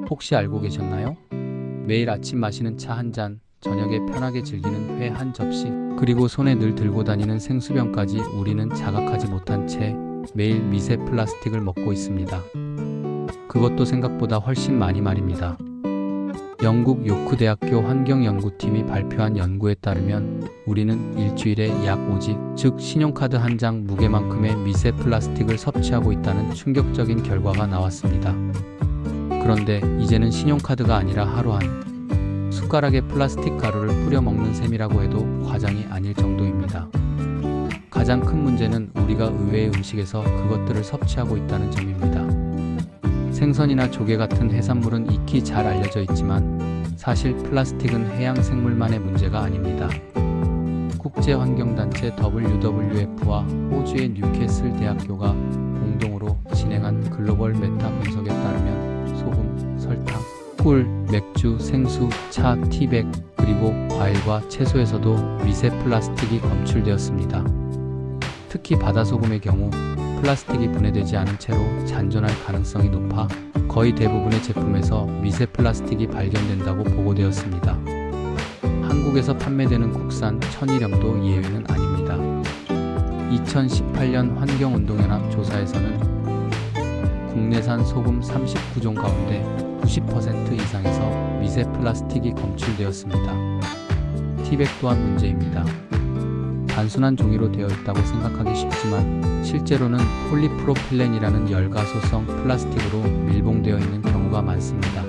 혹시 알고 계셨나요? 매일 아침 마시는 차 한 잔, 저녁에 편하게 즐기는 회 한 접시, 그리고 손에 늘 들고 다니는 생수병까지 우리는 자각하지 못한 채 매일 미세 플라스틱을 먹고 있습니다. 그것도 생각보다 훨씬 많이 말입니다. 영국 요크 대학교 환경연구팀이 발표한 연구에 따르면 우리는 일주일에 약 5직, 즉 신용카드 한 장 무게만큼의 미세 플라스틱을 섭취하고 있다는 충격적인 결과가 나왔습니다. 그런데 이제는 신용카드가 아니라 하루 한 숟가락에 플라스틱 가루를 뿌려 먹는 셈이라고 해도 과장이 아닐 정도입니다. 가장 큰 문제는 우리가 의외의 음식에서 그것들을 섭취하고 있다는 점입니다. 생선이나 조개 같은 해산물은 익히 잘 알려져 있지만 사실 플라스틱은 해양 생물만의 문제가 아닙니다. 국제환경단체 WWF와 호주의 뉴캐슬 대학교가 공동으로 진행한 글로벌 메타 분석에 따르면 소금, 설탕, 꿀, 맥주, 생수, 차, 티백, 그리고 과일과 채소에서도 미세 플라스틱이 검출되었습니다. 특히 바다소금의 경우 플라스틱이 분해되지 않은 채로 잔존할 가능성이 높아 거의 대부분의 제품에서 미세 플라스틱이 발견된다고 보고되었습니다. 한국에서 판매되는 국산 천일염도 예외는 아닙니다. 2018년 환경운동연합 조사에서는 국내산 소금 39종 가운데 90% 이상에서 미세 플라스틱이 검출되었습니다. 티백 또한 문제입니다. 단순한 종이로 되어 있다고 생각하기 쉽지만 실제로는 폴리프로필렌이라는 열가소성 플라스틱으로 밀봉되어 있는 경우가 많습니다.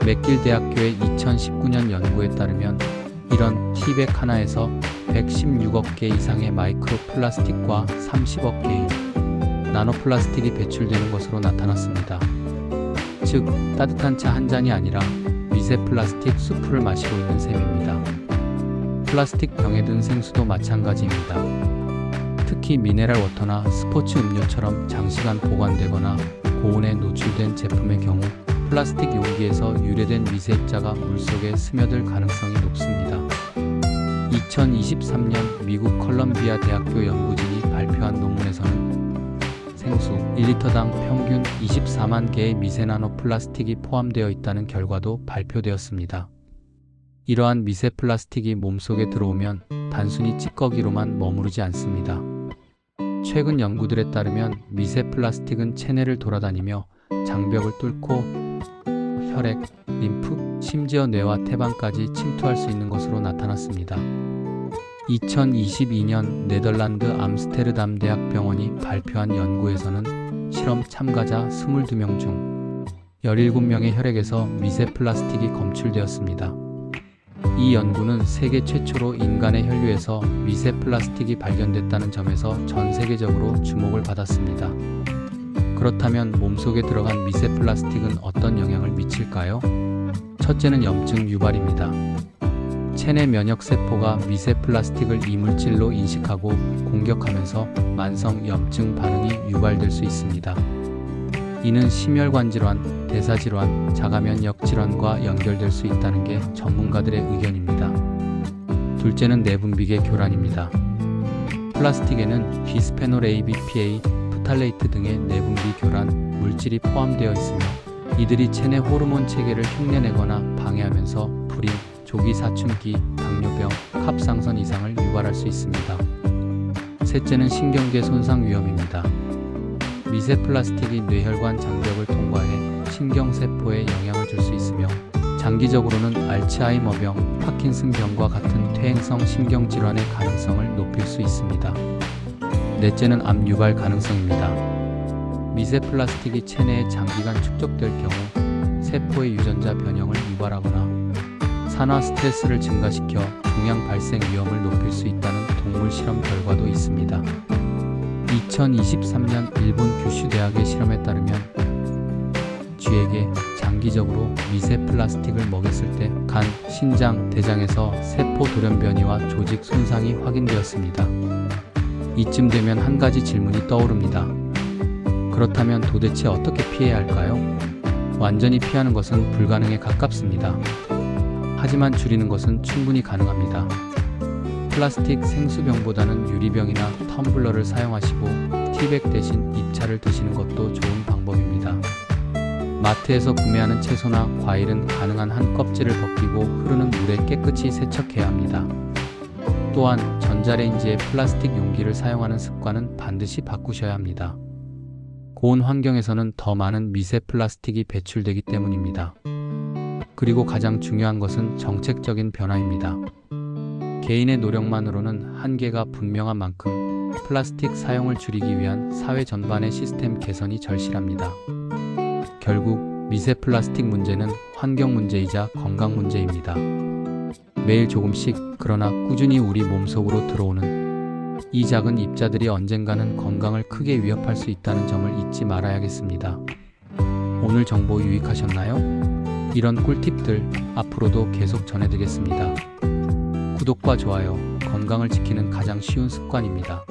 맥길 대학교의 2019년 연구에 따르면 이런 티백 하나에서 116억 개 이상의 마이크로 플라스틱과 30억 개의 나노 플라스틱이 배출되는 것으로 나타났습니다. 즉, 따뜻한 차 한 잔이 아니라 미세 플라스틱 수프를 마시고 있는 셈입니다. 플라스틱 병에 든 생수도 마찬가지입니다. 특히 미네랄 워터나 스포츠 음료처럼 장시간 보관되거나 고온에 노출된 제품의 경우 플라스틱 용기에서 유래된 미세 입자가 물속에 스며들 가능성이 높습니다. 2023년 미국 컬럼비아 대학교 연구진이 발표한 논문에서는 생수 1리터당 평균 24만 개의 미세 나노 플라스틱이 포함되어 있다는 결과도 발표되었습니다. 이러한 미세 플라스틱이 몸속에 들어오면 단순히 찌꺼기로만 머무르지 않습니다. 최근 연구들에 따르면 미세 플라스틱은 체내를 돌아다니며 장벽을 뚫고 혈액, 림프, 심지어 뇌와 태반까지 침투할 수 있는 것으로 나타났습니다. 2022년 네덜란드 암스테르담 대학병원이 발표한 연구에서는 실험 참가자 22명 중 17명의 혈액에서 미세 플라스틱이 검출되었습니다. 이 연구는 세계 최초로 인간의 혈류에서 미세 플라스틱이 발견됐다는 점에서 전 세계적으로 주목을 받았습니다. 그렇다면 몸속에 들어간 미세 플라스틱은 어떤 영향을 미칠까요? 첫째는 염증 유발입니다. 체내 면역세포가 미세 플라스틱을 이물질로 인식하고 공격하면서 만성 염증 반응이 유발될 수 있습니다. 이는 심혈관 질환, 대사질환, 자가면역 질환과 연결될 수 있다는 게 전문가들의 의견입니다. 둘째는 내분비계 교란입니다. 플라스틱에는 비스페놀 A, BPA, 프탈레이트 등의 내분비 교란 물질이 포함되어 있으며 이들이 체내 호르몬 체계를 흉내내거나 방해하면서 불임, 조기 사춘기, 당뇨병, 갑상선 이상을 유발할 수 있습니다. 셋째는 신경계 손상 위험입니다. 미세 플라스틱이 뇌혈관 장벽을 통과해 신경세포에 영향을 줄 수 있으며 장기적으로는 알츠하이머병, 파킨슨병과 같은 퇴행성 신경질환의 가능성을 높일 수 있습니다. 넷째는 암 유발 가능성입니다. 미세 플라스틱이 체내에 장기간 축적될 경우 세포의 유전자 변형을 유발하거나 산화 스트레스를 증가시켜 종양 발생 위험을 높일 수 있다는 동물 실험 결과도 있습니다. 2023년 일본 규슈 대학의 실험에 따르면 쥐에게 장기적으로 미세 플라스틱을 먹였을 때 간, 신장, 대장에서 세포 돌연변이와 조직 손상이 확인되었습니다. 이쯤 되면 한 가지 질문이 떠오릅니다. 그렇다면 도대체 어떻게 피해야 할까요? 완전히 피하는 것은 불가능에 가깝습니다. 하지만 줄이는 것은 충분히 가능합니다. 플라스틱 생수병보다는 유리병이나 텀블러를 사용하시고 티백 대신 잎차를 드시는 것도 좋은 방법입니다. 마트에서 구매하는 채소나 과일은 가능한 한 껍질을 벗기고 흐르는 물에 깨끗이 세척해야 합니다. 또한 전자레인지에 플라스틱 용기를 사용하는 습관은 반드시 바꾸셔야 합니다. 고온 환경에서는 더 많은 미세 플라스틱이 배출되기 때문입니다. 그리고 가장 중요한 것은 정책적인 변화입니다. 개인의 노력만으로는 한계가 분명한 만큼 플라스틱 사용을 줄이기 위한 사회 전반의 시스템 개선이 절실합니다. 결국 미세 플라스틱 문제는 환경 문제이자 건강 문제입니다. 매일 조금씩 그러나 꾸준히 우리 몸속으로 들어오는 이 작은 입자들이 언젠가는 건강을 크게 위협할 수 있다는 점을 잊지 말아야겠습니다. 오늘 정보 유익하셨나요? 이런 꿀팁들 앞으로도 계속 전해드리겠습니다. 구독과 좋아요, 건강을 지키는 가장 쉬운 습관입니다.